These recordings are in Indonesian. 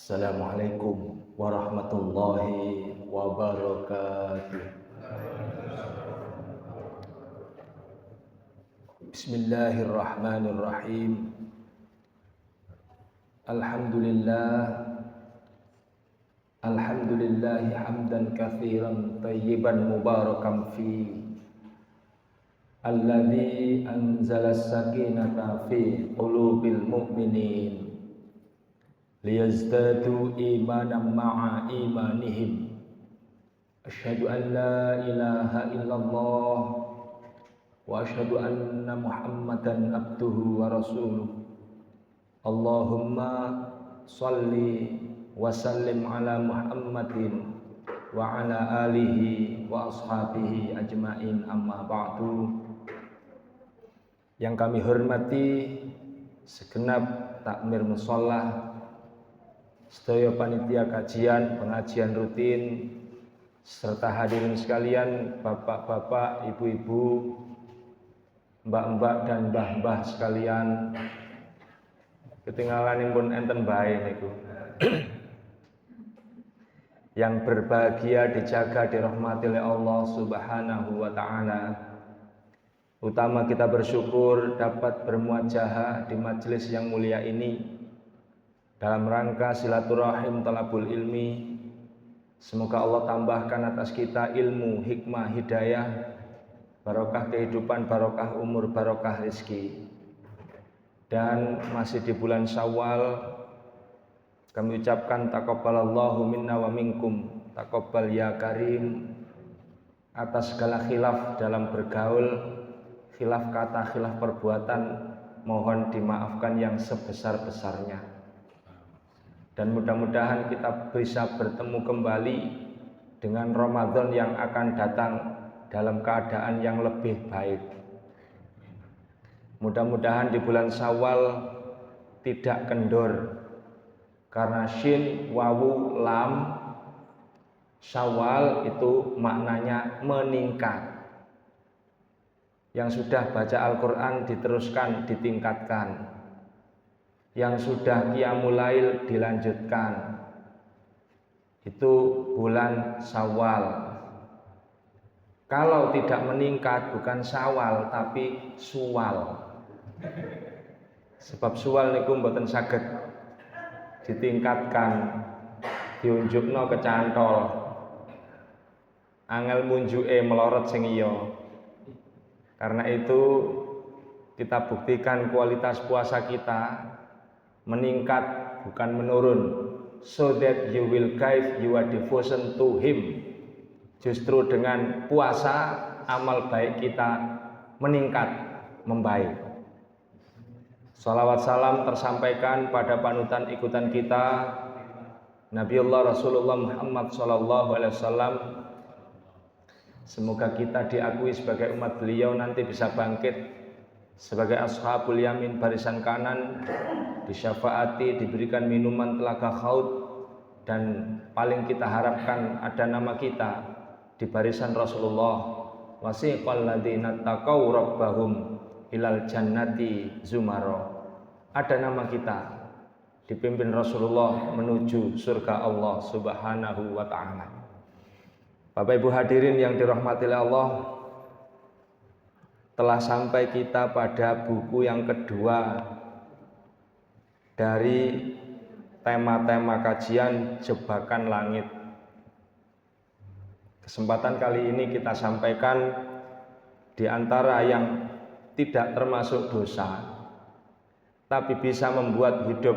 Assalamualaikum warahmatullahi wabarakatuh. Bismillahirrahmanirrahim. Alhamdulillahi hamdan katsiran tayyiban mubarakan fi. Alladzi anzalas sakinata fi qulubil mu'minin liyazdadu imanan ma'a imanihim. Asyhadu an la ilaha illallah wa asyhadu anna Muhammadan abduhu wa rasuluh. Allahumma shalli wa sallim ala Muhammadin wa ala alihi wa ashabihi ajmain, amma ba'du. Yang kami hormati segenap takmir musholla, sedaya panitia kajian, pengajian rutin, serta hadirin sekalian, bapak-bapak, ibu-ibu, mbak-mbak dan mbah-mbah sekalian. Ketinggalan pun enten bae niku. Yang berbahagia, dijaga, dirahmati oleh Allah Subhanahu wa taala. Utama kita bersyukur dapat bermuajahah di majelis yang mulia ini dalam rangka silaturahim talabul ilmi. Semoga Allah tambahkan atas kita ilmu, hikmah, hidayah, barokah kehidupan, barokah umur, barokah rezeki. Dan masih di bulan Syawal, kami ucapkan taqabbalallahu minna wa minkum, taqabbal ya karim. Atas segala khilaf dalam bergaul, khilaf kata, khilaf perbuatan, mohon dimaafkan yang sebesar-besarnya. Dan mudah-mudahan kita bisa bertemu kembali dengan Ramadan yang akan datang dalam keadaan yang lebih baik. Mudah-mudahan di bulan Syawal tidak kendor, karena shin, wawu, lam, Syawal itu maknanya meningkat. Yang sudah baca Al-Quran diteruskan, ditingkatkan. Yang sudah qiyamul lail dilanjutkan. Itu bulan Syawal. Kalau tidak meningkat bukan Syawal tapi Suwal. Sebab Suwal niku mboten saged ditingkatkan, diunjukno kecantol. Angel munjuke melorot sing iya. Karena itu kita buktikan kualitas puasa kita meningkat bukan menurun, so that you will give your devotion to him. Justru dengan puasa amal baik kita meningkat, membaik. Salawat salam tersampaikan pada panutan ikutan kita, Nabiullah Rasulullah Muhammad SAW. Semoga kita diakui sebagai umat beliau nanti bisa bangkit sebagai ashabul yamin, barisan kanan, disyafaati, diberikan minuman telaga khaut, dan paling kita harapkan ada nama kita di barisan Rasulullah. Wasiqal ladzina taqaw rabbahum ilal jannati zumara. Ada nama kita dipimpin Rasulullah menuju surga Allah Subhanahu wa taala. Bapak Ibu hadirin yang dirahmati Allah, telah sampai kita pada buku yang kedua dari tema-tema kajian Jebakan Langit. Kesempatan kali ini kita sampaikan di antara yang tidak termasuk dosa, tapi bisa membuat hidup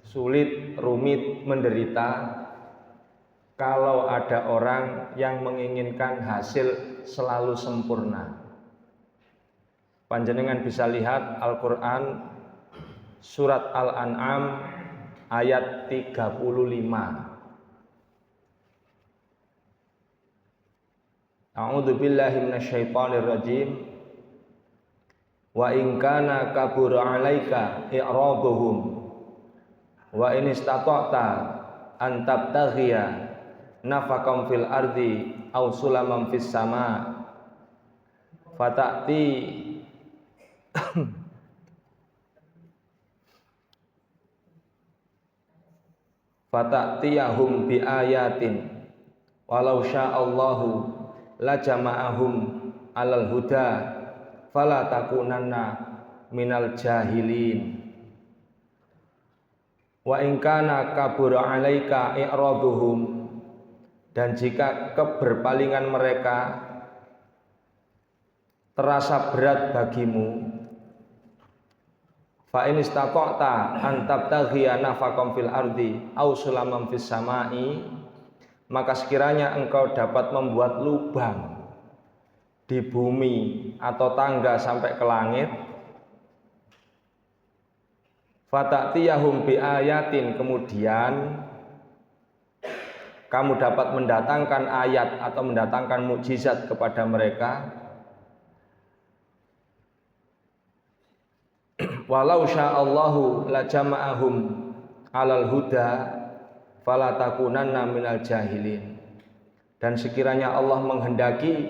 sulit, rumit, menderita, kalau ada orang yang menginginkan hasil selalu sempurna. Panjenengan bisa lihat Al-Quran surat Al-An'am ayat 35. A'udzu billahi minasyaitonir rajim. Wa in kana kabura 'alaika i'raduhum wa in istata'ta an tabtaghiya nafaqam fil ardi aw sulaman fis sama fatati Fata'tiyahum biayatin walau sya'allahu lajama'ahum alal huda fala takunanna minal jahilin. Wa in kana kabura 'alaika i'raduhum, dan jika keberpalingan mereka terasa berat bagimu, fa in istaqa'ta an tabtaghiya nafaqan fil ardi aw sulaman fis sama'i, maka sekiranya engkau dapat membuat lubang di bumi atau tangga sampai ke langit, fata'tiyahum biayatin, kemudian kamu dapat mendatangkan ayat atau mendatangkan mukjizat kepada mereka, walau sya'allahu lajama'ahum alal huda fala takunanna minal jahilin, dan sekiranya Allah menghendaki,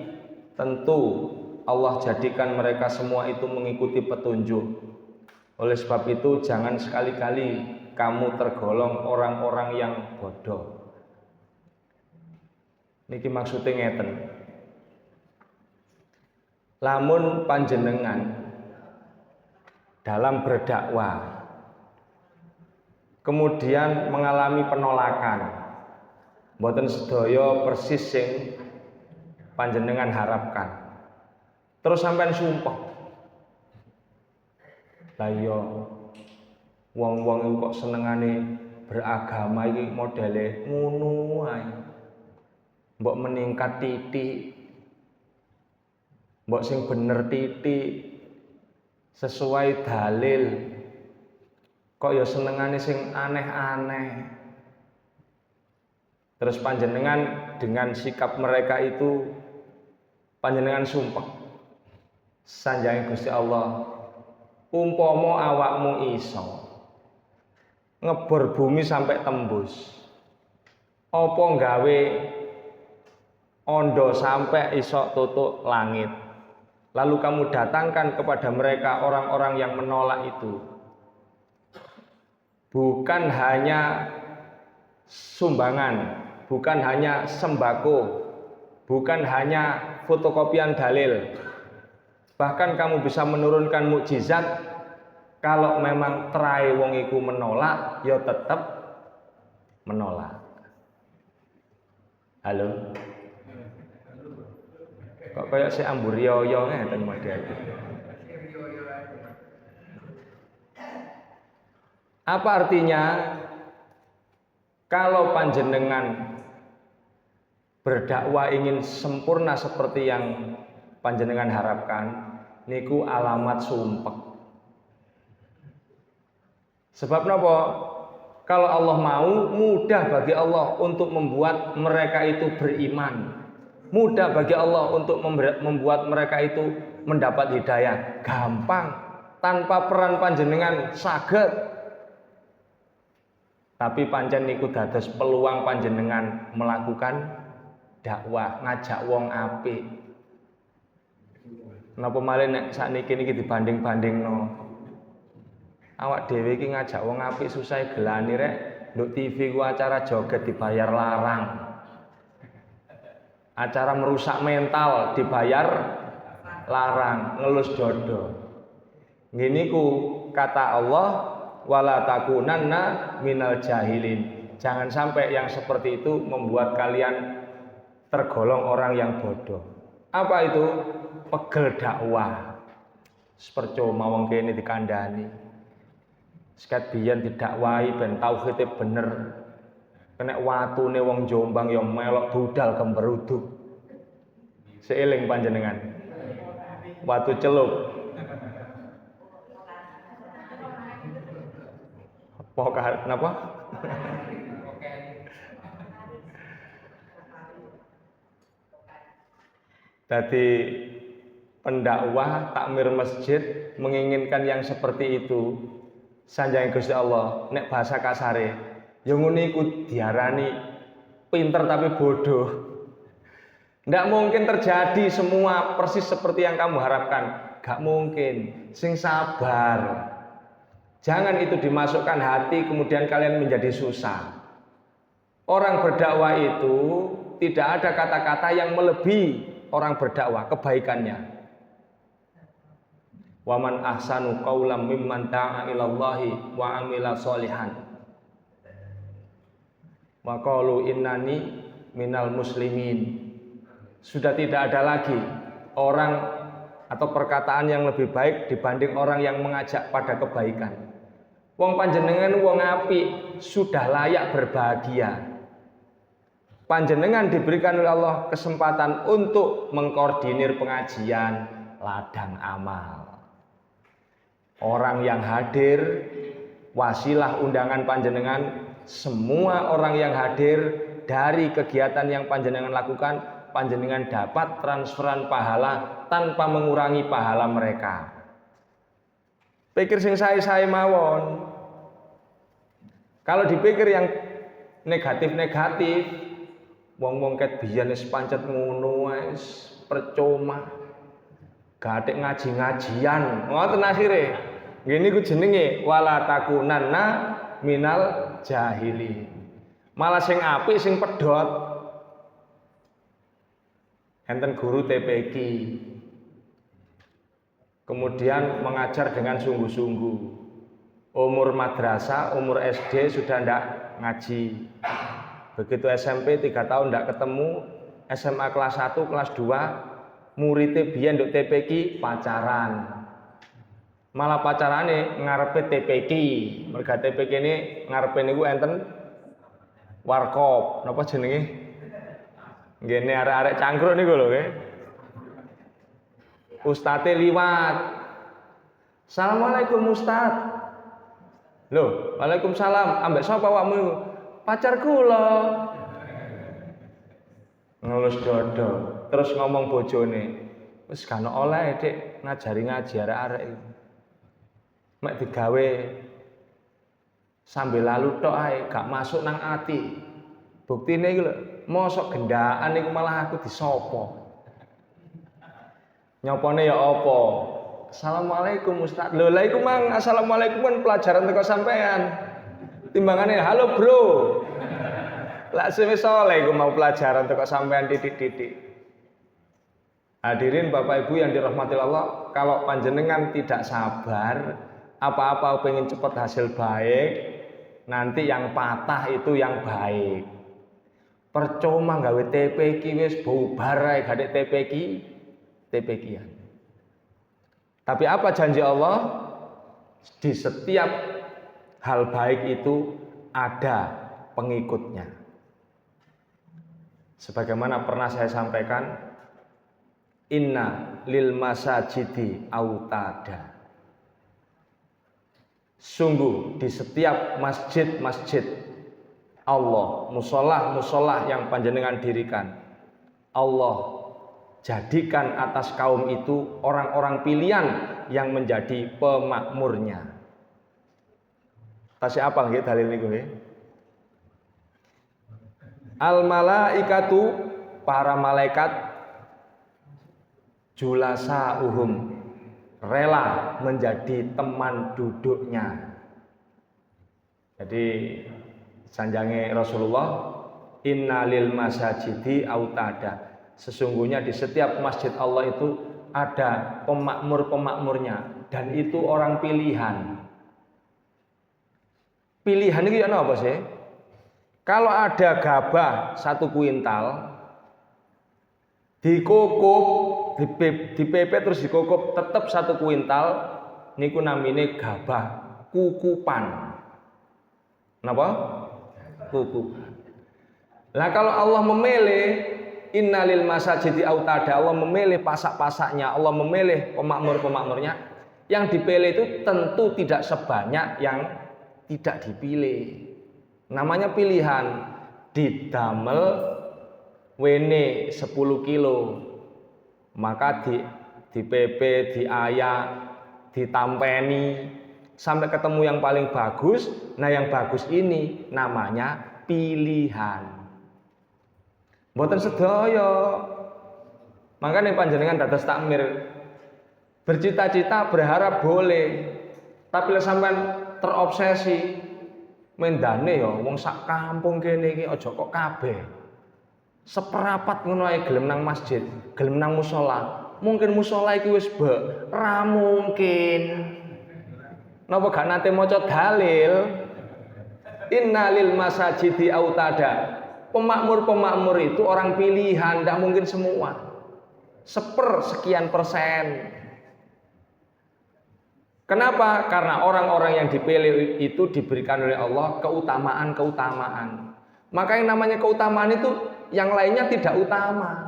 tentu Allah jadikan mereka semua itu mengikuti petunjuk. Oleh sebab itu jangan sekali-kali kamu tergolong orang-orang yang bodoh. Niki maksudnya ngeten. Lamun panjenengan dalam berdakwah kemudian mengalami penolakan, mboten sedaya persis sing panjenengan harapkan, terus sampean sumpah, lah iya wong-wong iku kok senengane beragama iki modele ngono ae, mbok meningkat titik, mbok sing bener titik sesuai dalil, kok ya senengane sing aneh-aneh. Terus panjenengan dengan sikap mereka itu panjenengan sumpah, sanjang Gusti Allah, umpama awakmu iso ngebor bumi sampai tembus, apa nggawe ondo sampai iso tutuk langit, lalu kamu datangkan kepada mereka orang-orang yang menolak itu, bukan hanya sumbangan, bukan hanya sembako, bukan hanya fotokopian dalil, bahkan kamu bisa menurunkan mukjizat. Kalau memang trai wong iku menolak, ya tetap menolak. Halo? Kok kayak si amburiyoyo ngeten model. Apa artinya? Kalau panjenengan berdakwah ingin sempurna seperti yang panjenengan harapkan, niku alamat sumpek. Sebab napa? Kalau Allah mau, mudah bagi Allah untuk membuat mereka itu beriman. Mudah bagi Allah untuk membuat mereka itu mendapat hidayah. Gampang, tanpa peran panjenengan saged. Tapi pancen niku dados peluang panjenengan melakukan dakwah, ngajak wong apik. Napa malih nek sakniki niki dibanding-bandingno. Awak dhewe iki ngajak wong apik susah gelani rek, nduk TV ku acara joget dibayar larang. Acara merusak mental dibayar larang, ngelus dodo. Ngene ku kata Allah, wala takunanna minal jahilin. Jangan sampai yang seperti itu membuat kalian tergolong orang yang bodoh. Apa itu? Pegel dakwah. Percuma wong kene dikandani. Sekat biyen didakwahi ben tauhide bener. Kena watune wong Jombang ya melok budal gemberuduk. Seeling panjenengan. Watu celup. Apa kenapa? Jadi pendakwah takmir masjid menginginkan yang seperti itu. Sanjang Gusti Allah, nek bahasa kasare, ya ngene iku diarani pinter tapi bodoh. Ndak mungkin terjadi semua persis seperti yang kamu harapkan. Gak mungkin. Sing sabar. Jangan itu dimasukkan hati kemudian kalian menjadi susah. Orang berdakwah itu tidak ada kata-kata yang melebihi orang berdakwah kebaikannya. Waman ahsanu qaulam mimman da'a ilallahi wa amila sholihan. Wa qalu innani minal muslimin. Sudah tidak ada lagi orang atau perkataan yang lebih baik dibanding orang yang mengajak pada kebaikan. Wong panjenengan wong apik, sudah layak berbahagia. Panjenengan diberikan oleh Allah kesempatan untuk mengkoordinir pengajian ladang amal. Orang yang hadir, wasilah undangan panjenengan, semua orang yang hadir dari kegiatan yang panjenengan lakukan, panjenengan dapat transferan pahala tanpa mengurangi pahala mereka. Pikir sing sae-sae mawon. Kalau dipikir yang negatif-negatif, wong-wong ket biyen wis pancet ngono wis percuma. Gathik ngaji-ngajian, ngoten akhire. Ngene iku jenenge wala takunanna minal jahili. Malah sing apik sing pedhot. Enten guru TPQ. Kemudian mengajar dengan sungguh-sungguh. Umur madrasah, umur SD sudah ndak ngaji. Begitu SMP 3 tahun ndak ketemu, SMA kelas 1, kelas 2 muridnya biyen nduk TPQ pacaran. Malah pacarane ngarepe TPQ. Merga TPQ ini ngarepe niku enten warkop. Napa jenenge? Ngene arek-arek cangkruk niku lho nggih. Ustate liwat. Assalamualaikum Ustaz. Loh, waalaikumsalam. Ambek sapa awakmu? Pacar kula. Ngelus dodo. Terus ngomong bojone, wis gak ono oleh Dik ngajari ngaji arek-arek iki. Mek digawe sambil lalu tok ae, gak masuk nang ati. Buktine iki lho, mosok gendaan iku malah aku disopo. Nyopone ya apa? Assalamualaikum Ustaz. Lho lha iku mang assalamualaikum kan pelajaran teko sampean. Timbangane halo bro. Lah wis saleh iku mau pelajaran teko sampean titik-titik. Hadirin Bapak Ibu yang dirahmati Allah, kalau panjenengan tidak sabar, apa-apa pengen cepat hasil baik, nanti yang patah itu yang baik. Percuma gawe TPQ wis bubar ae gak TPQ-an. Tapi apa janji Allah? Di setiap hal baik itu ada pengikutnya. Sebagaimana pernah saya sampaikan, inna lil masajidi autada. Sungguh di setiap masjid-masjid Allah, musolah-musolah yang panjenengan dirikan, Allah jadikan atas kaum itu orang-orang pilihan yang menjadi pemakmurnya. Tasih apa nggih dalil niku nggih? Al malaikatu, para malaikat, julasa rela menjadi teman duduknya. Jadi sanjange Rasulullah, innalil masajidi autada. Sesungguhnya di setiap masjid Allah itu ada pemakmur-pemakmurnya, dan itu orang pilihan. Pilihan itu ya apa sih? Kalau ada gabah 1 kuintal, dikukup, dipepet terus dikukup tetap 1 kuintal, niku namine gabah kukupan. Napa? Kukupan. Lah kalau Allah memilih innalil masajidi autada, Allah memilih pasak-pasaknya, Allah memilih pemakmur-pemakmurnya, yang dipilih itu tentu tidak sebanyak yang tidak dipilih. Namanya pilihan. Didamel wene 10 kilo, maka di PP, diayak, ditampeni sampai ketemu yang paling bagus. Nah yang bagus ini namanya pilihan. Mboten sedaya. Makanya panjenengan dados takmir bercita-cita berharap boleh, tapi sampean terobsesi Mendane ya wong sak kampung kene iki aja kok kabeh. Seperapat ngono ae gelem nang masjid, gelem nang musala. Mungkin musala iki wis ra mungkin. Napa gak nate maca dalil? Innalil masajidi autada. Pemakmur-pemakmur itu orang pilihan, tidak mungkin semua. Sekian persen. Kenapa? Karena orang-orang yang dipilih itu diberikan oleh Allah keutamaan-keutamaan. Maka yang namanya keutamaan itu yang lainnya tidak utama.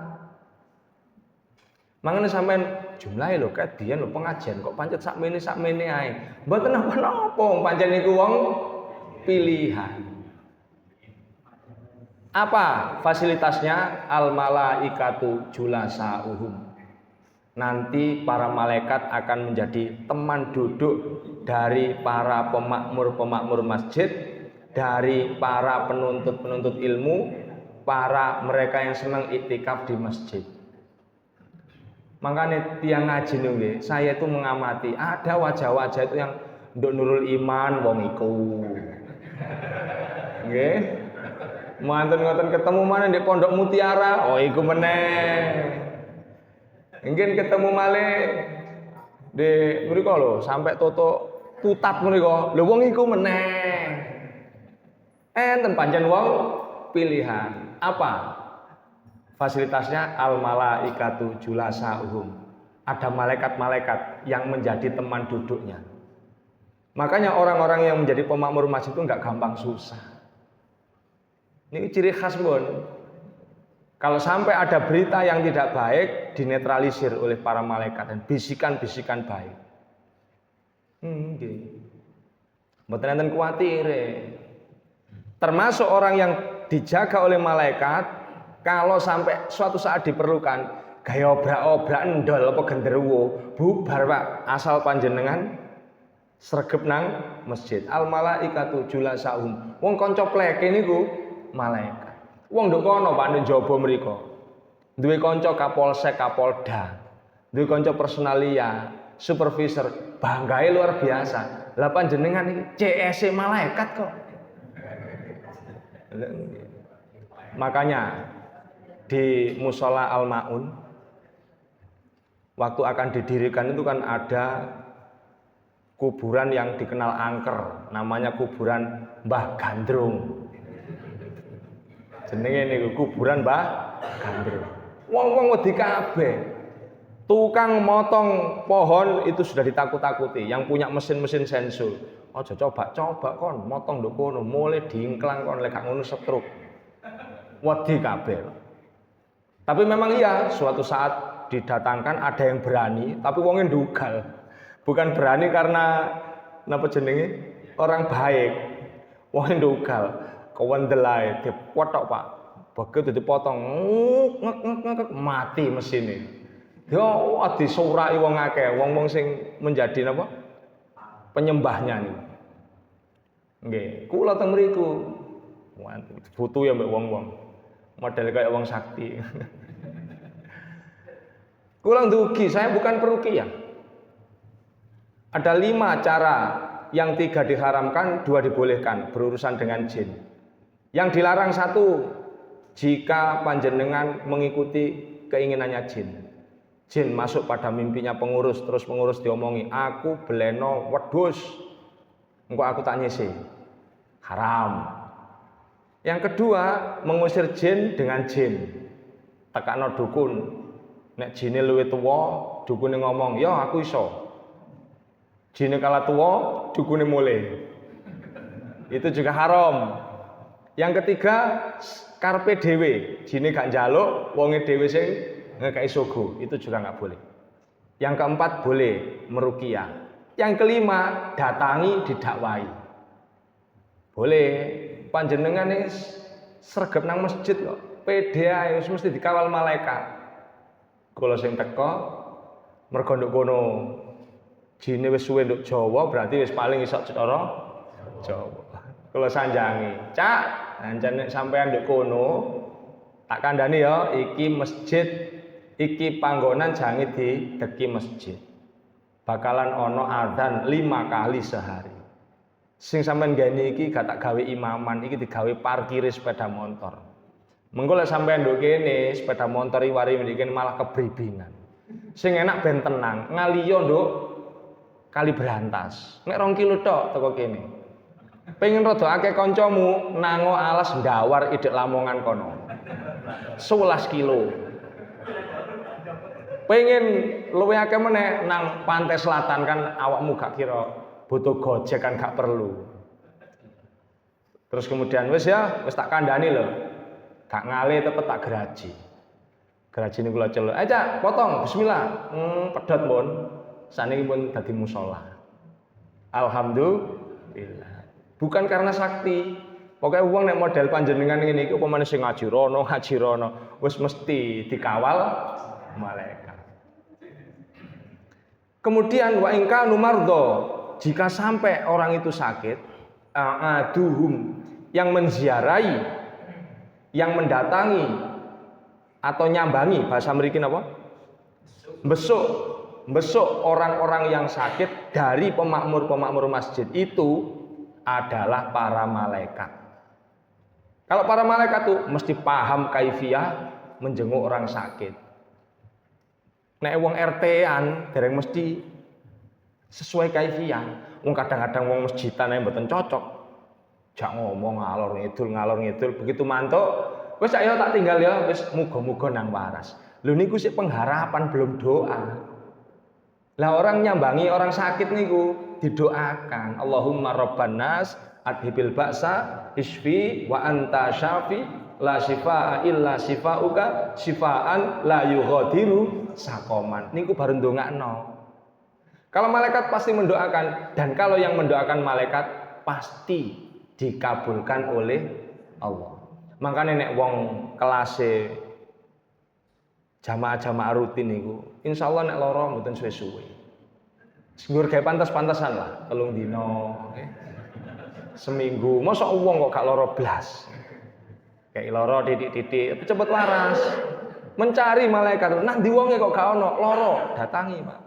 Makanya sampean jumlahe lho kadian lho pengajian kok pancet sakmene ae. Mboten napa-napa pancen niku wong pilihan. Apa fasilitasnya? Al malaikatu julasauhum. Nanti para malaikat akan menjadi teman duduk dari para pemakmur-pemakmur masjid, dari para penuntut-penuntut ilmu, para mereka yang senang iktikaf di masjid. Makanya tiang ngaji nggih, saya itu mengamati ada wajah-wajah itu yang nduk nurul iman wong iku. Nggih. Mantun ngoten ketemu mana di Pondok Mutiara, oh iku meneh. Mungkin ketemu malih di mriko lho, sampai toto tutat mriko. Lho wong iku meneh. Enten pancen wong pilihan. Apa? Fasilitasnya al malaikatu julasauhum. Ada malaikat-malaikat yang menjadi teman duduknya. Makanya orang-orang yang menjadi pemakmur masjid itu enggak gampang susah. Ini ciri khas pun. Kalau sampai ada berita yang tidak baik, dinetralisir oleh para malaikat dan bisikan-bisikan baik. Mboten enten kuwatir. Termasuk orang yang dijaga oleh malaikat, kalau sampai suatu saat diperlukan, gaya obrak-obrak endol apa genderuwo, bubar Pak, asal panjenengan sregep nang masjid. Al malaikatu julasahum. Wong kanca pleke niku malaikat. Wong nduk kono Pak ning jaba mriku. Duwe kanca Kapolsek, Kapolda. Duwe kanca personalia, supervisor, banggae luar biasa. Lah panjenengan iki CS malaikat kok. Makanya di Musola Al-Maun waktu akan didirikan itu kan ada kuburan yang dikenal angker, namanya kuburan Mbah Gandrung. Jenenge niku kuburan Mbah Gandrung. Wong-wong wedi kabeh. Tukang motong pohon itu sudah ditakut-takuti, yang punya mesin-mesin sensor. Aja coba-coba kon motong nduk kono, mulai diingklang kon lek gak ngono setruk. Wedi kabeh. Tapi memang iya, suatu saat didatangkan ada yang berani, tapi wongnya ndugal. Bukan berani karena napa jenenge? Orang baik. Wongnya ndugal. Kewendelai dipotok Pak. Begitu dipotong mati mesinnya. Yo disurai wong akeh, wong-wong sing menjadi napa? Penyembahnya nih. Nggih, kula teng mriku. Butuh ya mbek wong-wong. Model kayak wong sakti. Kula ndugi, saya bukan peruqyah. Ada 5 cara, yang 3 diharamkan, 2 dibolehkan berurusan dengan jin. Yang dilarang 1, jika panjenengan mengikuti keinginannya jin. Jin masuk pada mimpinya pengurus, terus pengurus diomongi, aku beleno wedhus, engko aku tak nyisi. Haram. Yang kedua, mengusir jin dengan jin. Tekakno dukun. Nek jine luwih tuwa, dukune ngomong, "Ya aku iso." Jine kala tuwa, dukune mulih. Itu juga haram. Yang ketiga, karpe dhewe, jine gak njaluk, wonge dhewe sing ngekeki sogo, itu juga nggak boleh. Yang keempat, boleh meruqyah. Yang kelima, datangi didakwai. Boleh, panjenengan sregep nang masjid kok, pede ae mesti dikawal malaikat. Kula sing teko mergo nduk kono jine wis suwe nduk Jawa, berarti wis paling iso cara Jawa. Kula sanjangi, "Cak, ancen nek sampean nduk kono, tak kandhani ya, iki masjid, iki panggonan jange dideki masjid. Bakalan ana adzan 5 kali sehari." Sing sampean gene iki gak tak gawe imaman, iki digawe parkir sepeda motor. Mengko lek sampean nduk kene sepeda motor iwari mriki malah kebribingan. Sing enak ben tenang, ngaliyo nduk Kali Berantas. Nek 2 kilo tok teko kene. Pengen rada akeh kancamu nango alas ndawar idek Lamongan kono. 11 kilo. Pengen luwih akeh meneh nang pantai selatan kan awakmu gak kira butuh gojek kan gak perlu. Terus kemudian wis tak kandhani lho. Gak ngale tetep tak geraji. Geraji niku kula celuk. Cak, potong bismillah. Pedhot pun. Saniki pun dadi musala. Alhamdulillah. Bukan karena sakti. Pokoknya wong nek model panjenengan ngene iki upamane sing ngaji rono, wis mesti dikawal malaikat. Kemudian wa in kanu mardha, jika sampai orang itu sakit, aduhum yang menziarahi, yang mendatangi atau nyambangi, bahasa mriki napa? Besok orang-orang yang sakit dari pemakmur-pemakmur masjid itu adalah para malaikat. Kalau para malaikat itu mesti paham kaifiyah menjenguk orang sakit. Nek wong RT-an dereng mesti sesuai kaifiyah. Wong kadang-kadang wong masjidan ae mboten cocok. Jak ngomong ngalor ngidul, begitu mantuk, wis ayo tak tinggal ya, wis muga-muga nang waras. Lho niku sik pengharapan belum doa. Lah orang nyambangi orang sakit niku didoakan. Allahumma rabban nas adhibil ba'sa isfi wa anta syafi la syifaa illa syifauka syifaan la yughadiru saqaman. Niku baru ndongakno. Kalau malaikat pasti mendoakan, dan kalau yang mendoakan malaikat pasti dikabulkan oleh Allah. Makanya nek wong kelase jamaah-jamaah rutin niku, insyaallah nek lara mboten suwe-suwe. Nggur gawe pantes-pantesan lah, 3 dina, seminggu. Mosok wong kok gak lara blas. Kayak lara titik-titik, cepet waras. Mencari malaikat, nah di wonge kok gak ono, lara, datangi, Pak.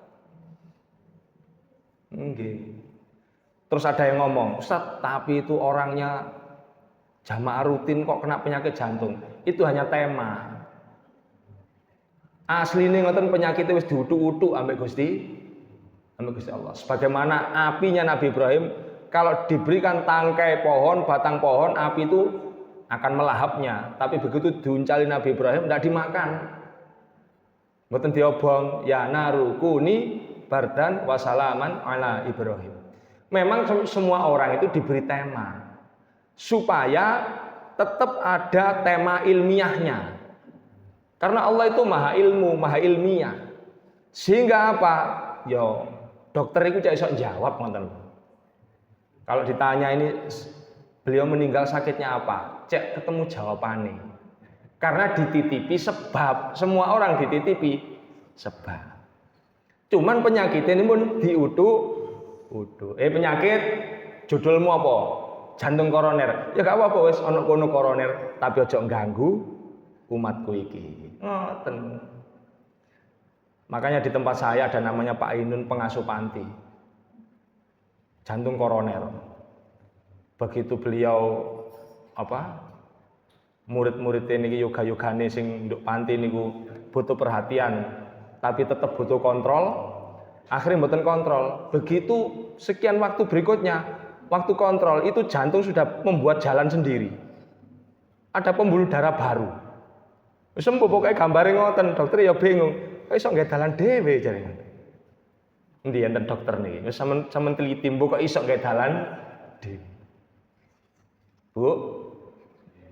Nggih. Terus ada yang ngomong, "Ustaz, tapi itu orangnya jamaah rutin kok kena penyakit jantung." Itu hanya tema. Asline ngoten penyakitnya wis diutuk-utuk ambek Gusti Allah. Sebagaimana apinya Nabi Ibrahim, kalau diberikan tangkai pohon, batang pohon, api itu akan melahapnya. Tapi begitu diuncali Nabi Ibrahim tidak dimakan. Mboten diobong, ya naru kuni bardan wasalaman ala Ibrahim. Memang semua orang itu diberi tema supaya tetap ada tema ilmiahnya. Karena Allah itu maha ilmu, maha ilmiah. Sehingga apa? Yo, dokter itu cak iso jawab ngoten. Kalau ditanya ini beliau meninggal sakitnya apa? Cek ketemu jawabannya. Karena dititipi sebab, semua orang dititipi sebab. Cuman penyakit ini pun diutuk. Penyakit judulmu apa? Jantung koroner. Ya gak apa-apa wis ana kono koroner, tapi aja ganggu umatku iki. Ngoten. Makanya di tempat saya ada namanya Pak Ainun, pengasuh panti. Jantung koroner. Begitu beliau murid-murid ini yoga-yogane sing nduk panti niku butuh perhatian, tapi tetap butuh kontrol. Akhirnya mboten kontrol. Begitu sekian waktu berikutnya, waktu kontrol itu jantung sudah membuat jalan sendiri. Ada pembuluh darah baru. Wis sembuh pokoke gambare ngoten, dokter ya bingung. Kok iso nggih dalan dhewe jarene. Endi enten dokter niki? Wis sampean teliti mbok kok iso nggih dalan dhewe. Bu,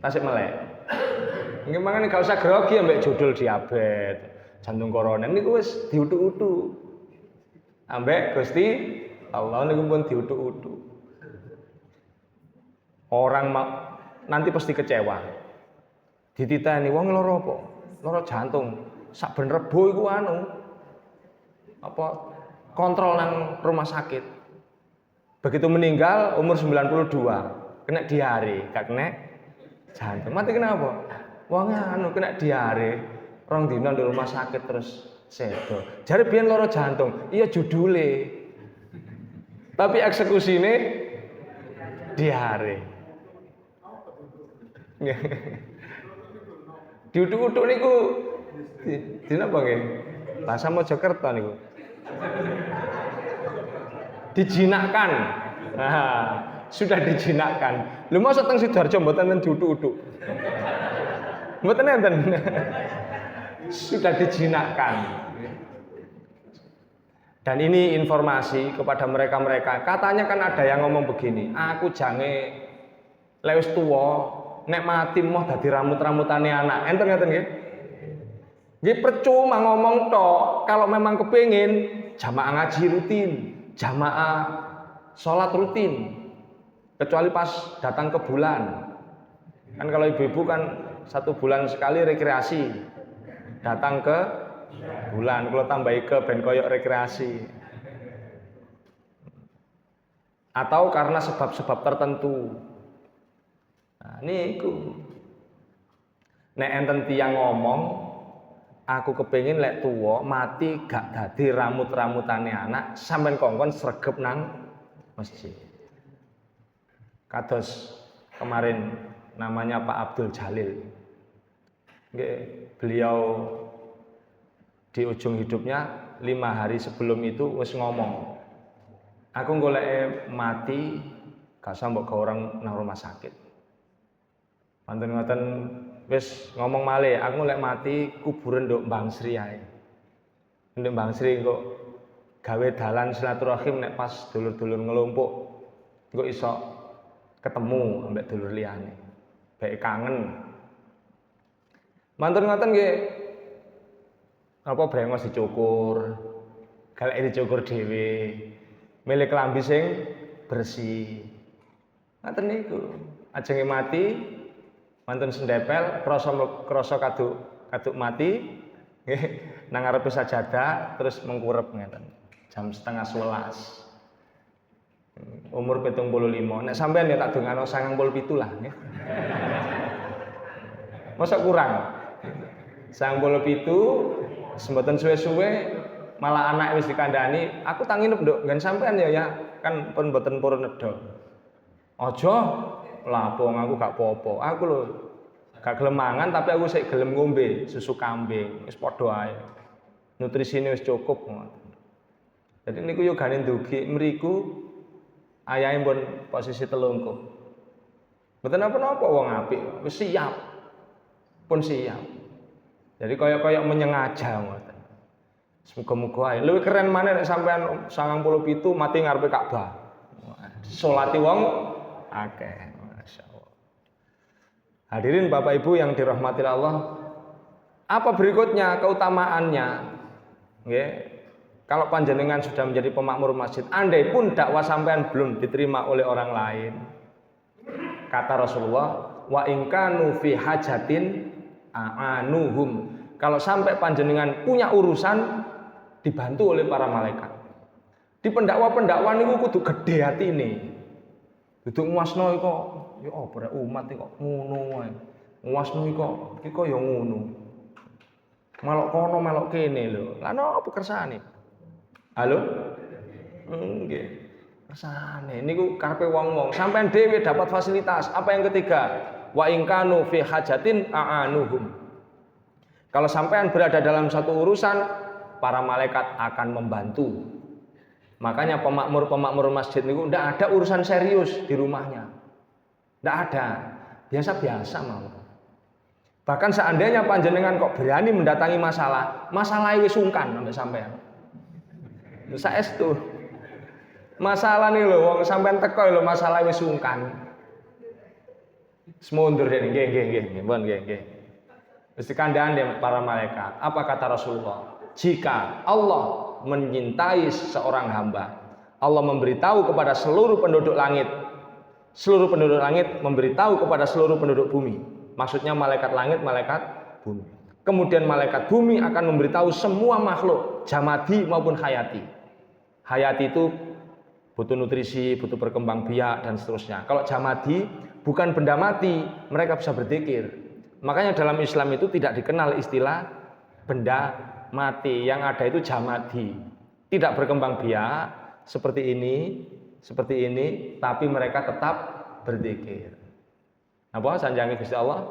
tasik melek. Nggih mangane gak usah grogi ambek judul diabetes, jantung koroner niku wis diutuk-utuk. Ambek Gusti Allah niku pun diutuk-utuk. Orang nanti pasti kecewa. Dititeni wong lara apa? Lara jantung. Sak ben rebo iku kontrol nang rumah sakit. Begitu meninggal umur 92, kena diare, gak kena jantung. Mati kenapa? Wong kena diare, 2 dina di rumah sakit terus sedo. Jare biyen lara jantung. Iya judule. Tapi eksekusine diare. Diuduk-uduk niku di napa nggih? Bahasa Mojokerto niku. Dijinakkan. Nah, sudah dijinakkan. Lho mosok teng Sidoarjo mboten diuduk-uduk. Mboten enten. Sudah dijinakkan. Dan ini informasi kepada mereka-mereka. Katanya kan ada yang ngomong begini, aku jange lek wis tuwa, nek mati moh dadi ramut-ramutane anak. Enten ngeten nggih? Nggih percuma ngomong tok, kalau memang kepengin jamaah ngaji rutin, jamaah sholat rutin. Kecuali pas datang ke bulan. Kan kalau ibu-ibu kan 1 bulan sekali rekreasi. Datang ke bulan, kalau tambah ke ben koyok rekreasi. Atau karena sebab-sebab tertentu. Nah, niku. Nek enten tiyang ngomong, aku kepengin lek tuwa mati gak dadi ramut-ramutane anak, sampean kongkon sregep nang masjid. Kados kemarin namanya Pak Abdul Jalil. Nggih, beliau di ujung hidupnya 5 hari sebelum itu wis ngomong, aku golek mati gak usah mbok gawe orang nang rumah sakit. Wonten ngoten wis ngomong malih, aku golek mati kuburan nduk Mbang Sri ae. Nduk Mbang Sri kok gawe dalan silaturahim nek pas dulur-dulur ngelumpuk engko iso ketemu ambek dulur liyane. Baik kangen. Mantun ngoten nggih. Apa brengos dicukur, galek dicukur dhewe, milih kelambi sing bersih. Ngaten niku. Ajenge mati, mantun sendepel, krasa kaduk mati, nggih, nang ngarepe sajadah terus mengkurep ngeten. Jam 10:30. Umur 75. Nek sampean ya tak dongano 97 lah nggih. Mosok kurang. 97 semboten suwe-suwe malah anak wis dikandani, aku tak nginep nduk nggen sampean ya kan pun mboten purun nedha. Aja lapong aku gak apa-apa. Aku lho gak gelem mangan tapi aku sik gelem ngombe susu kambing. Wis padha ae. Nutrisine wis cukup. Jadi niku yo gane ndugi mriku ayahe pun posisi telungkuh. Mboten apa-apa wong apik, wis siap. Pun siap. Jadi koyok-koyok menyengaja ngoten. Muga-muga ae. Luwih keren maneh nek sampean 97 mati ngarepe Ka'bah. Salati wong akeh. Masyaallah. Hadirin Bapak Ibu yang dirahmati Allah, apa berikutnya keutamaannya? Nggih. Kalau panjenengan sudah menjadi pemakmur masjid, andai pun dakwah sampean belum diterima oleh orang lain. Kata Rasulullah, wa in kanu fi hajatin a'anuhum. Kalau sampai panjenengan punya urusan, dibantu oleh para malaikat. Di pendakwa-pendakwa niku kudu gede atine. Dudu nguasno kok ya apa umat kok ngono wae. Nguasno kok iki kok ya ngono. Melok kono melok kene lho. Lah napa kersane? Halo? Nggih. Kersane niku karepe wong-wong. Sampeyan dhewe dapat fasilitas. Apa yang ketiga? Wa in kanu fi hajatin a'anuhum. Kalau sampean berada dalam satu urusan, para malaikat akan membantu. Makanya pemakmur-pemakmur masjid itu tidak ada urusan serius di rumahnya. Tidak ada. Biasa-biasa mau. Bahkan seandainya panjenengan kok berani mendatangi masalah wis sungkan sampai sampean. Saestu. Masalah nih lho wong sampean teko lho masalah wis sungkan. Semundur dene nggih, mbon nggih. Mesti kandhane para malaikat. Apa kata Rasulullah? Jika Allah menyintai seorang hamba, Allah memberitahu kepada seluruh penduduk langit. Seluruh penduduk langit memberitahu kepada seluruh penduduk bumi. Maksudnya malaikat langit, malaikat bumi. Kemudian malaikat bumi akan memberitahu semua makhluk, jamadi maupun hayati. Hayati itu butuh nutrisi, butuh berkembang biak dan seterusnya. Kalau jamadi bukan benda mati, mereka bisa berzikir. Makanya dalam Islam itu tidak dikenal istilah benda mati, yang ada itu jamadi. Tidak berkembang biak seperti ini, tapi mereka tetap Berzikir. Napa sanjange Gusti Allah?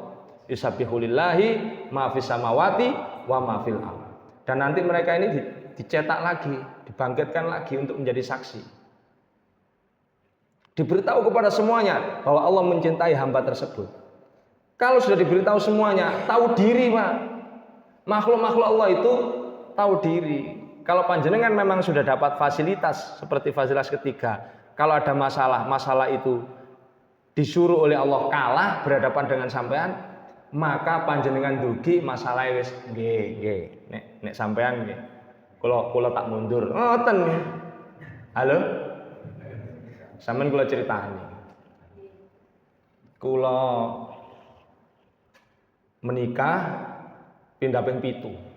Yusabbihulillahi ma fis samawati wa ma fil ardh. Dan nanti mereka ini dicetak lagi, dibangkitkan lagi untuk menjadi saksi. Diberitahu kepada semuanya bahwa Allah mencintai hamba tersebut. Kalau sudah diberitahu semuanya, tahu diri, Pak. Makhluk-makhluk Allah itu tahu diri. Kalau panjenengan memang sudah dapat fasilitas seperti fasilitas ketiga, kalau ada masalah itu disuruh oleh Allah kalah berhadapan dengan sampean, maka panjenengan dugi masalah wis nggih. Nek sampean nggih. Kula tak mundur. Ngoten. Halo? Sampeyan kula critani. Kula menikah pindah ping 7.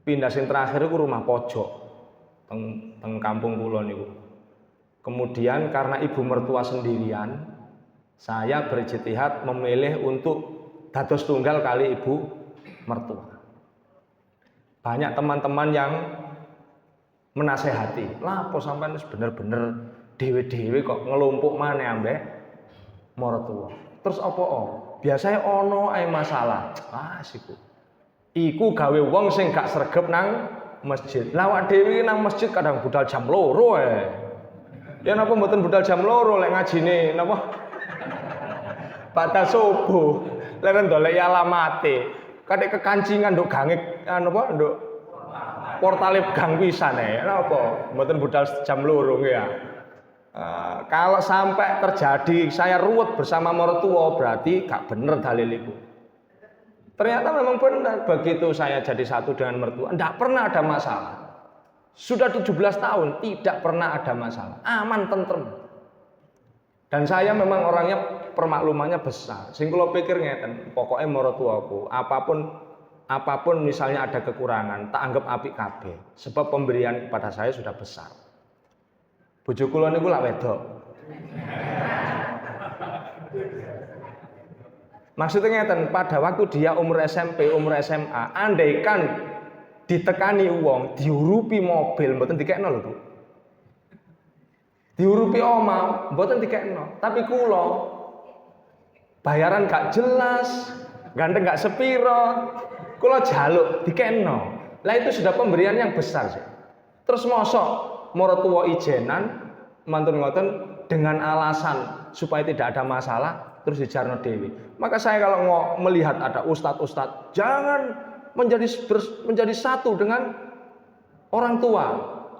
Pindah sing terakhir iku rumah pojok teng kampung kula niku. Kemudian karena ibu mertua sendirian, saya berijtihad memilih untuk dados tunggal kali ibu mertua. Banyak teman-teman yang menasehati, lah apa sampean wis bener-bener dhewe-dhewe kok ngelumpuk maneh ambek mertua. Terus apa biasanya ono ae masalah. Iku gawe wong sing gak sregep nang masjid. Lah awak dhewe nang masjid kadang budal jam 2 ae. Ya napa mboten budal jam 2 lek ngajine napa? Batal subuh. Lek ndolek alamate. Kadek kekancingan nduk gange napa nduk portale gang pisan ae. Napa? Mboten budal jam 2 ya. Kalau sampai terjadi saya ruwet bersama mertua berarti gak bener dalil itu. Ternyata memang benar, begitu saya jadi satu dengan mertua, tidak pernah ada masalah. Sudah 17 tahun, tidak pernah ada masalah. Aman, tentrem. Dan saya memang orangnya permaklumannya besar. Sing kula pikir ngeten, pokoknya mertuaku, apapun misalnya ada kekurangan, tak anggap apik kabeh. Sebab pemberian kepada saya sudah besar. Bojo kula niku lak wedok. Maksudnya ngeten, pada waktu dia umur SMP, umur SMA, andaikan ditekani uang, diurupi mobil, mboten dikekno lho, Bu. Diurupi omah, mboten dikekno. Tapi kula bayaran gak jelas, ganteng gak sepiro, kula jaluk dikekno. Lah itu sudah pemberian yang besar sih. Terus mosok mertua ijenan mantun ngoten dengan alasan supaya tidak ada masalah terus dijarno dewi. Maka saya kalau melihat ada ustadz, jangan menjadi satu dengan orang tua.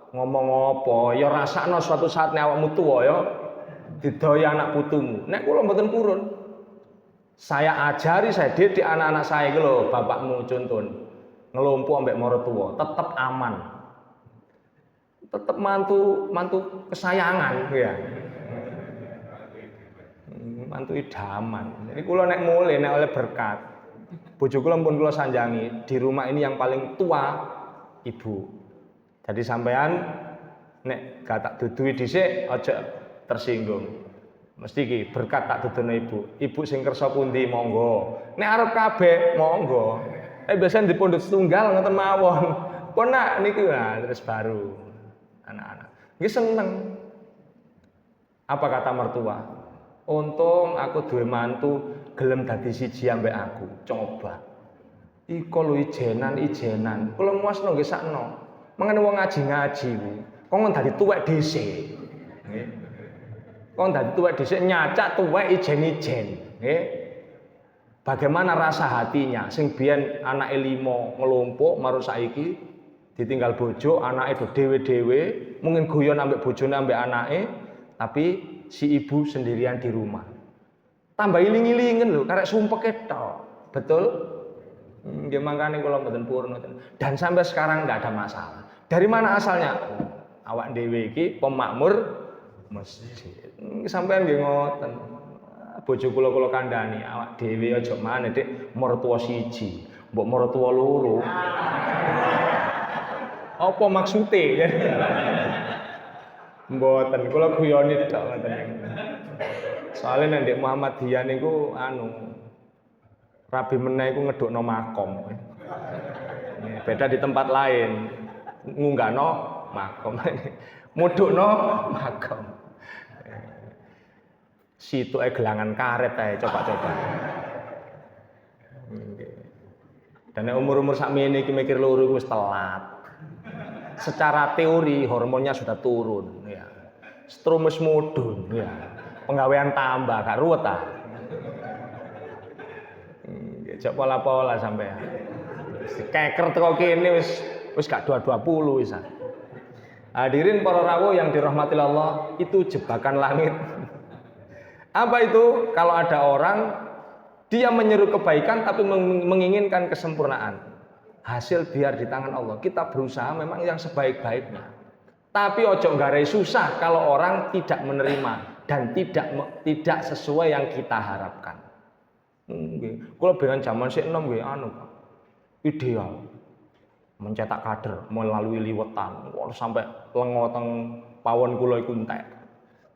Ngomong apa, ya rasakno suatu saat nek awakmu tuwa ya didaya anak putumu. Nek kula mboten purun. Saya ajari, saya didik anak-anak saya iki lho, bapakmu contoh ngelumpuh ambek maratuwa, tetap aman. Tetap mantu kesayangan ya. Mantu idaman. Jadi kula nek mulai nek oleh berkat. Bojo kula pun kula sanjangi, di rumah ini yang paling tua ibu. Jadi sampean nek gak tak dudui dhisik aja tersinggung. Mesti iki berkat tak dudono ibu. Ibu sing kersa pundi monggo. Nek arep kabeh monggo. Biasanya di pondok setunggal ngoten mawon. Pun nak niku terus baru anak-anak. Nggih seneng. Apa kata mertua? Untung aku duwe mantu gelem dadi siji ambek aku. Coba. Iko lho ijenan. Kula muasno nggih sakno. Mangane wong ngaji-ngaji ku. Kok dadi tuwek dhisik. Nggih. Kok dadi tuwek dhisik nyacak tuwek ijen-ijen. Nggih. Bagaimana rasa hatinya? Sing biyen anake 5 ngelumpuk marang saiki ditinggal bojo, anake do dhewe-dhewe, mungkin guyon ambek bojone ambek anake, tapi si ibu sendirian di rumah. Tambah iling-ilingen lho, karek sumpek tok. Betul? Nggih mangkane kula mboten purun ngoten. Dan sampai sekarang enggak ada masalah. Dari mana asalnya? Awak dhewe iki pemakmur masjid. Sampeyan nggih ngoten. Bojo kula kandhani, awak dhewe aja maneh Dik, mertua siji, mbok mertua loro. Apa maksude? Mboten, kula guyoni tok ngoten. Soale nek Ndek Muhammadiyah niku rabi meneh iku ngedukno makom. Beda di tempat lain, ngunggahno makom. Mudukno makom. Situke gelangan karet ae coba-coba. Dan umur-umur sakmene iki mikir loro wis telat. Secara teori hormonnya sudah turun ya. Stromus mudhun ya. Penggawean tambah gak ruwet ta. Jek pola-pola sampean. Keker teko kene wis gak 20 wis. Hadirin para rawuh yang dirahmati Allah, itu jebakan langit. Apa itu? Kalau ada orang dia menyeru kebaikan tapi menginginkan kesempurnaan. Hasil biar di tangan Allah. Kita berusaha memang yang sebaik-baiknya. Tapi ojo nggarai susah kalau orang tidak menerima dan tidak sesuai yang kita harapkan. Kalau dengan zaman sik enom nggih ideal. Mencetak kader melalui liwetan sampai lengo teng pawon kula iku entek.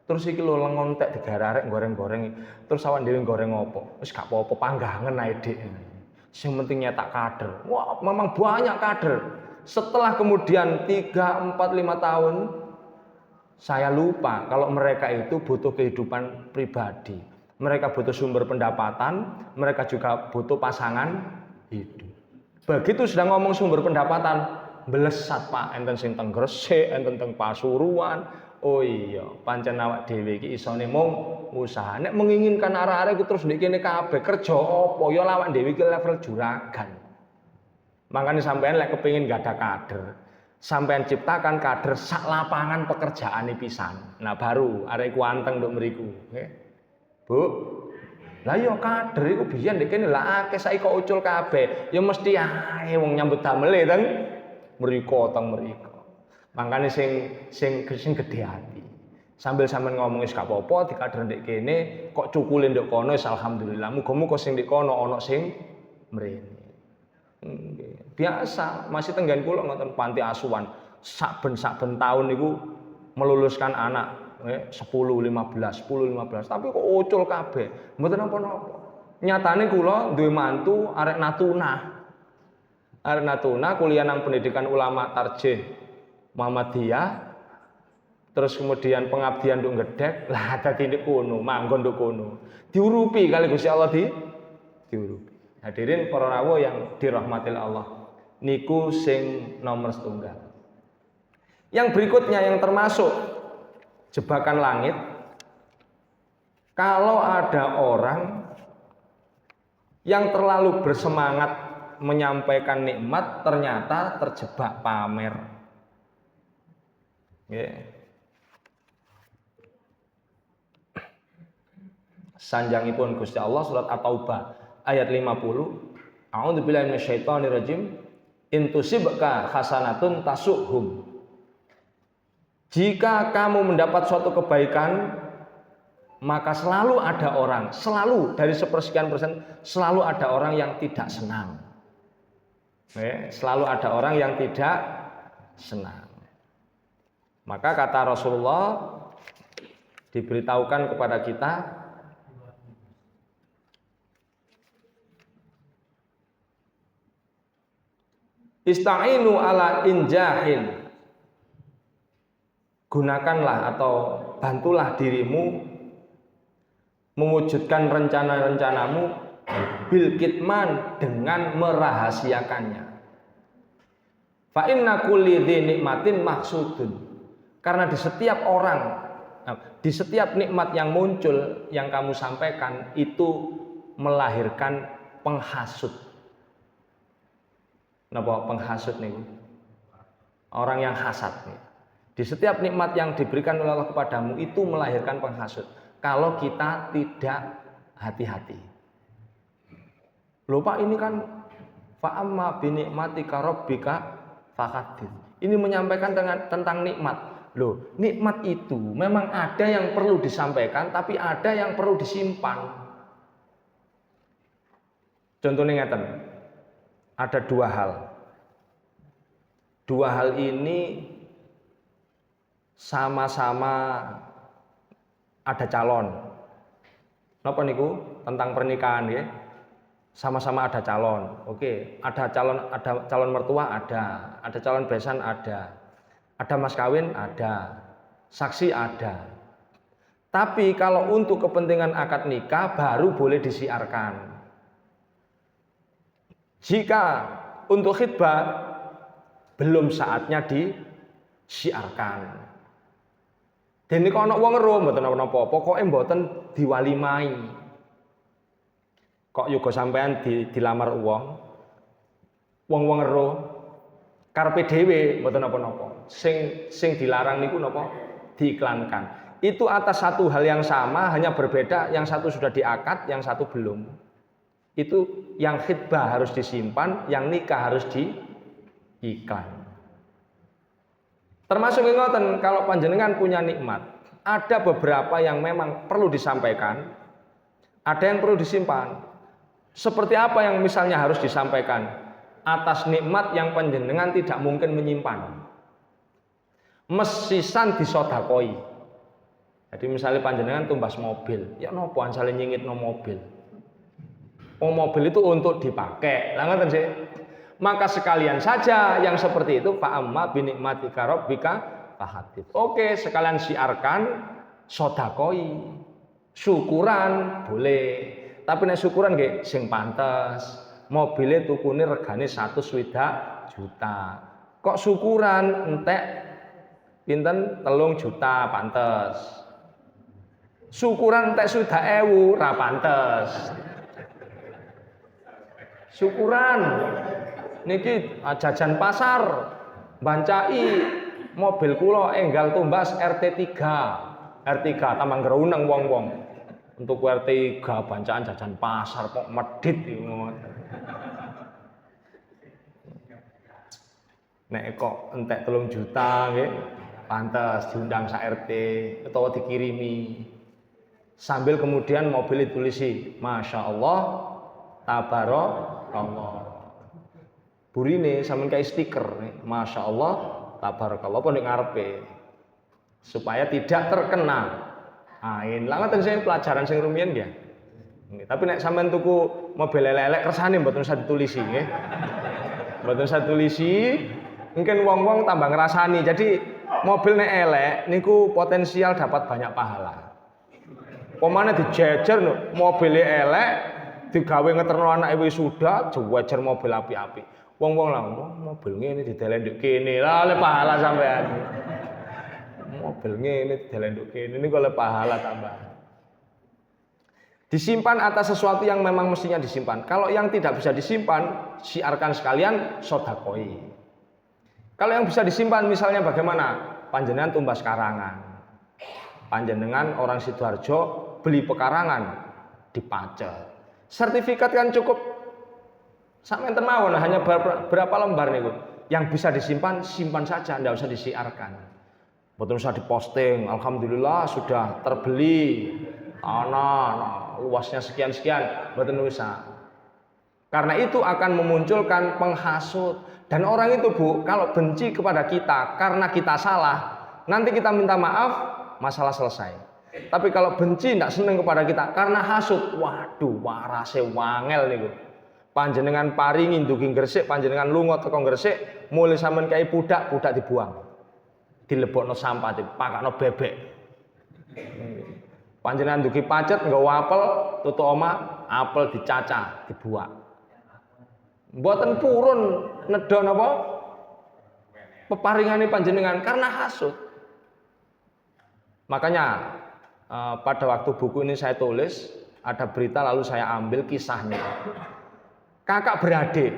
Terus iki lho lengo entek digararek goreng-goreng. Terus awan dhewe goreng opo? Wis gak apa-apa panggangen ae Dik. Sing penting nyetak kader. Wah, memang banyak kader. Setelah kemudian 3, 4, 5 tahun saya lupa kalau mereka itu butuh kehidupan pribadi. Mereka butuh sumber pendapatan, mereka juga butuh pasangan hidup. Begitu sudah ngomong sumber pendapatan, melesat Pak, enten sing teng Gresik, enten teng Pasuruan. Oh iya, pancen awak dhewe iki isone mung usaha. Nek menginginkan arek-arek iku terus ndek kene kabeh kerja apa ya awak dhewe iki level juragan. Makanya sampean lek kepengin gak ada kader, sampean ciptakan kader sak lapangan pekerjaane pisan. Nah baru arek iku anteng nduk mriku, nggih. Bu, lah yo kader iku biyen ndek kene lah akeh saiki kok ucul kabeh. Ya mesti ae wong nyambut damele teng mriku teng mriku. Makane sing gedhe ati. Sambil sampean ngomong wis gak apa-apa dikader ndek kene kok cukule ndek kono wis alhamdulillah. Muga-muga sing ndek kono ana sing mrene. Biasa masih tenggen kula ngoten panti asuhan. Saben-saben tahun niku meluluskan anak 10, 15, 10, 15, tapi kok ucul kabeh, mboten napa-napa. Nyatane kula duwe mantu arek Natuna. Arek Natuna kuliah nang pendidikan ulama Tarjih Muhammadiyah. Terus kemudian pengabdian nduk gedhek, lah dadi nduk kono, manggon nduk kono. Diurupi kali Gusti Allah diurupi. Hadirin para rawuh yang dirahmati Allah. Niku sing nomor setunggal. Yang berikutnya yang termasuk jebakan langit, kalau ada orang yang terlalu bersemangat menyampaikan nikmat ternyata terjebak pamer. Sanjangipun Gusti Allah surat At-Taubah ayat 50. A'udzubillahi minasyaitonirrajim. Intusibka hasanatun tasuhum. Jika kamu mendapat suatu kebaikan, maka selalu ada orang, selalu dari sepersekian persen, selalu ada orang yang tidak senang. Selalu ada orang yang tidak senang. Maka kata Rasulullah diberitahukan kepada kita, ista'inu ala injahin. Gunakanlah atau bantulah dirimu mewujudkan rencana-rencanamu bil kitman dengan merahasiakannya. Fa inna kulli dzi nikmatin maksudun. Karena di setiap orang, di setiap nikmat yang muncul yang kamu sampaikan itu melahirkan penghasut. Napa penghasut nih? Orang yang hasad nih. Di setiap nikmat yang diberikan oleh Allah kepadamu itu melahirkan penghasut. Kalau kita tidak hati-hati. Loh Pak, ini kan fa'amma binikmatika rabbika faqadir. Ini menyampaikan tentang nikmat. Loh, nikmat itu memang ada yang perlu disampaikan, tapi ada yang perlu disimpan. Contohnya ngeten. Ada dua hal. Dua hal ini sama-sama ada calon. Napa niku? Tentang pernikahan ya. Sama-sama ada calon. Oke, ada calon mertua ada calon besan ada mas kawin ada, saksi ada. Tapi kalau untuk kepentingan akad nikah baru boleh disiarkan. Jika untuk khitbah belum saatnya disiarkan. Dan ini kalau wong ero mboten napa-napa, pokoke mboten diwalimai. Kok yoga sampean dilamar wong ero karepe dhewe mboten napa-napa. Sing dilarang niku napa? Diiklankan. Itu atas satu hal yang sama, hanya berbeda, yang satu sudah diakad, yang satu belum. Itu yang khitbah harus disimpan, yang nikah harus diiklan. Termasuk ngoten, kalau panjenengan punya nikmat, ada beberapa yang memang perlu disampaikan, ada yang perlu disimpan. Seperti apa yang misalnya harus disampaikan atas nikmat yang panjenengan tidak mungkin menyimpan. Mesisan disodakoi. Jadi misalnya panjenengan tumbas mobil, ya nopo ansale nyingit no mobil. Mobil itu untuk dipakai, lah ngoten sih. Maka sekalian saja yang seperti itu fa amma bi nikmatika rabbika fahadits. Oke, sekalian siarkan sedekoi. Syukuran boleh. Tapi nek syukuran nggih sing pantes. Mobile tukune regane 120 juta. Kok syukuran entek pinten 3 juta pantes. Syukuran entek 1.000 ra pantes. Syukuran niki jajan pasar bancai mobil kula enggal tumbas RT3 tambah ngreuneng wong-wong untuk RT3 bancaan jajan pasar kok medhit ngono. Nek kok entek 3 juta nggih pantes diundang sak RT utawa dikirimi sambil kemudian mobil ditulisi Masya Allah Tabarakallah. Burine sampeyan kayak stiker, Masya Allah, tabarakallah pun ngarepe supaya tidak terkena ain. Lah ngoten sing pelajaran sing rumiyin nggih. Tapi nek sampeyan tuku mobil elek-elek kersane mboten usah ditulisi nggih. Mboten usah ditulisi, mungkin wong-wong tambah ngrasani. Jadi mobil nek elek niku potensial dapat banyak pahala. Pemane dijejer mobilnya elek digawe ngeterno anake wis sudah jejer mobil api-api. Wong-wong lah mobil ngene didelenduk kene. Lah oleh pahala sampean. Mobil ngene didelenduk kene niku oleh pahala tambah. Disimpan atas sesuatu yang memang mestinya disimpan. Kalau yang tidak bisa disimpan, siarkan sekalian sedekoi. Kalau yang bisa disimpan misalnya bagaimana? Panjenengan tumbas karangan. Panjenengan orang Sidoarjo beli pekarangan dipacet. Sertifikat kan cukup sampeyan mawon hanya berapa lembar niku. Yang bisa disimpan simpan saja, tidak usah disiarkan. Mboten usah diposting. Alhamdulillah sudah terbeli tanah luasnya sekian-sekian, mboten usah. Karena itu akan memunculkan penghasut dan orang itu Bu, kalau benci kepada kita karena kita salah, nanti kita minta maaf, masalah selesai. Tapi kalau benci tidak seneng kepada kita karena hasud, waduh warase wangel niku. Panjenengan paringi ndugi Gresik, panjenengan lunga teko Gresik, mulai sampean kai budak dibuang. Dilebokno sampah, dipakakno bebek. Panjenengan ndugi pacet nggawa apel, tutuk omah, apel dicacah, dibuang. Mboten purun nedha napa? Peparingane panjenengan karena hasud. Makanya pada waktu buku ini saya tulis, ada berita lalu saya ambil kisahnya. Kakak beradik.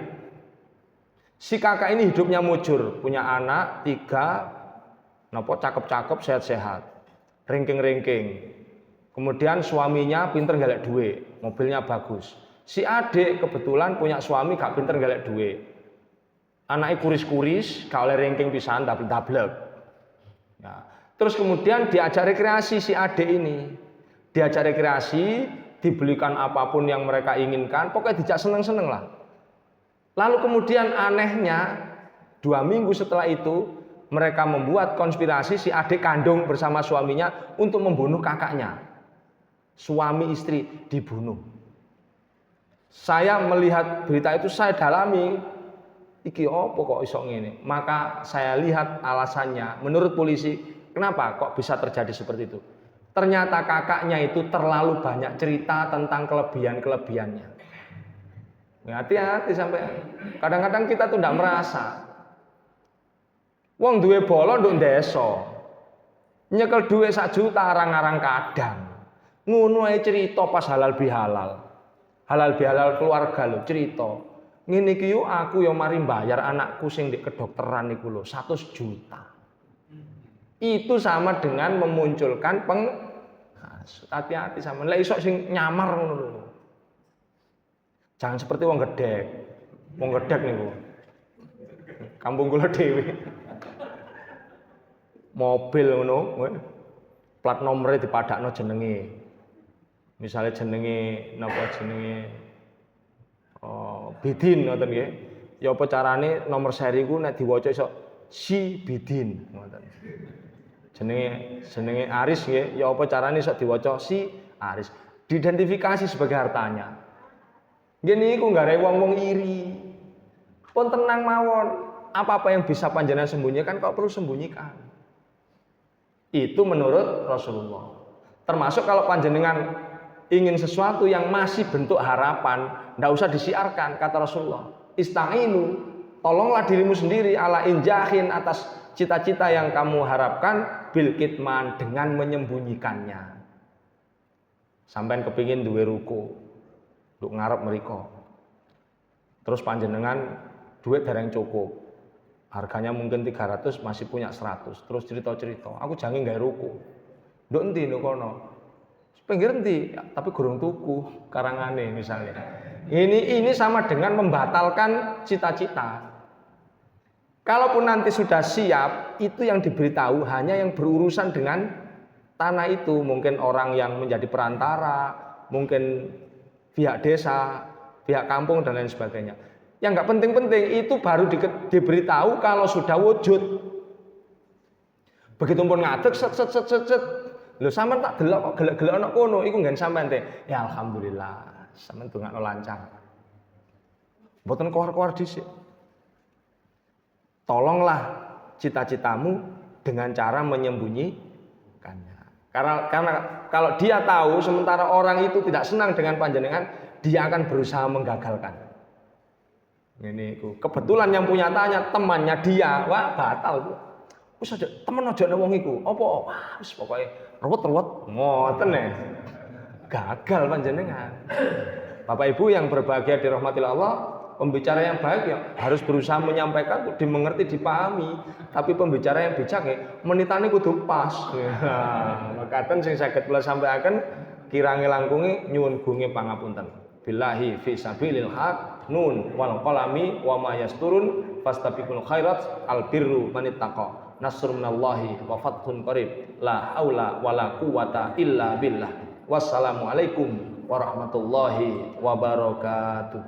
Si kakak ini hidupnya mujur, punya anak 3, napa cakep-cakep, sehat-sehat, ringking-ringking. Kemudian suaminya pinter galak duit, mobilnya bagus. Si adik kebetulan punya suami gak pinter galak duit. Anaknya kuris-kuris, gak oleh ringking pisan, dablek. Ya. Terus kemudian diajak rekreasi si adik ini. Diajak rekreasi, dibelikan apapun yang mereka inginkan, pokoknya dijak seneng-seneng lah. Lalu kemudian anehnya 2 minggu setelah itu mereka membuat konspirasi si adik kandung bersama suaminya untuk membunuh kakaknya. Suami istri dibunuh. Saya melihat berita itu, saya dalami, iki opo kok iso ngene. Maka saya lihat alasannya menurut polisi. Kenapa kok bisa terjadi seperti itu? Ternyata kakaknya itu terlalu banyak cerita tentang kelebihan-kelebihannya. Hati-hati sampai kadang-kadang kita tuh tidak merasa. Wong duwe bola nduk desa. Nyekel duwe 1 juta arang-arang kadang. Ngono ae cerita pas halal bihalal. Halal bihalal keluarga lho cerita. Ngene iki yo aku yo mari bayar anakku sing di kedokteran niku lho 100 juta. Itu sama dengan memunculkan hati-hati sama. Lah iso sing nyamar ngono lho. Jangan seperti wong gedek. Wong gedek niku. Kampung kula dhewe. Mobil ngono, plat nomere dipadakno jenenge. Misalnya jenenge napa jenenge Bidin ngoten nggih. Ya apa carane nomor seri ku nek diwaca iso si Bidin ngoten. Jenenge Aris nggih, ya apa carane iso diwaca si Aris. Diidentifikasi sebagai hartanya. Nggih niku nggare wong-wong iri. Pun tenang mawon. Apa-apa yang bisa panjenengan sembunyikan kok perlu sembunyikan. Itu menurut Rasulullah. Termasuk kalau panjenengan ingin sesuatu yang masih bentuk harapan, tidak usah disiarkan, kata Rasulullah. Ista'inu, tolonglah dirimu sendiri ala injahin atas cita-cita yang kamu harapkan bil kitman dengan menyembunyikannya. Sampai kepingin duwe ruko, nduk ngarep mriko. Terus panjenengan duit dereng cukup. Harganya mungkin 300 masih punya 100. Terus cerita-cerita, aku jange gawe ruko. Nduk endi nduk kono? Pinggir endi? Tapi gurung tuku karangane misalnya. Ini sama dengan membatalkan cita-cita. Kalaupun nanti sudah siap, itu yang diberitahu hanya yang berurusan dengan tanah itu. Mungkin orang yang menjadi perantara, mungkin pihak desa, pihak kampung dan lain sebagainya. Yang nggak penting-penting itu baru diberitahu kalau sudah wujud. Begitu pun ngadeg set. Lho sampean tak delok kok gelek-gelek ana kono iku nggen sampean teh. Ya alhamdulillah, sampean dongakno lancar. Mboten keluar-keluar dhisik. Tolonglah cita-citamu dengan cara menyembunyikannya. Karena kalau dia tahu sementara orang itu tidak senang dengan panjenengan, dia akan berusaha menggagalkan. Ini kebetulan yang punya tanya temannya dia, wah batal tuh. Wis aja temen aja nek wong iku. Apa? Wah, wis pokoke ruwet-ruwet ngoten nih. Gagal panjenengan. Bapak Ibu yang berbahagia dirahmati Allah, pembicara yang baik ya harus berusaha menyampaikan untuk dimengerti, dipahami. Tapi pembicara yang bijak ya menitane kudu pas. Makaten sing saged kula sampaikan kirang langkungi nyuwun gunge pangapunten. Billahi fi sabilil haq nun wal qalami wa ma yasturun fastabiqul khairat al birru manittaqa. Nasrun minallahi wa fathun qarib. La haula wala quwata illa billah. Wassalamualaikum warahmatullahi wabarakatuh.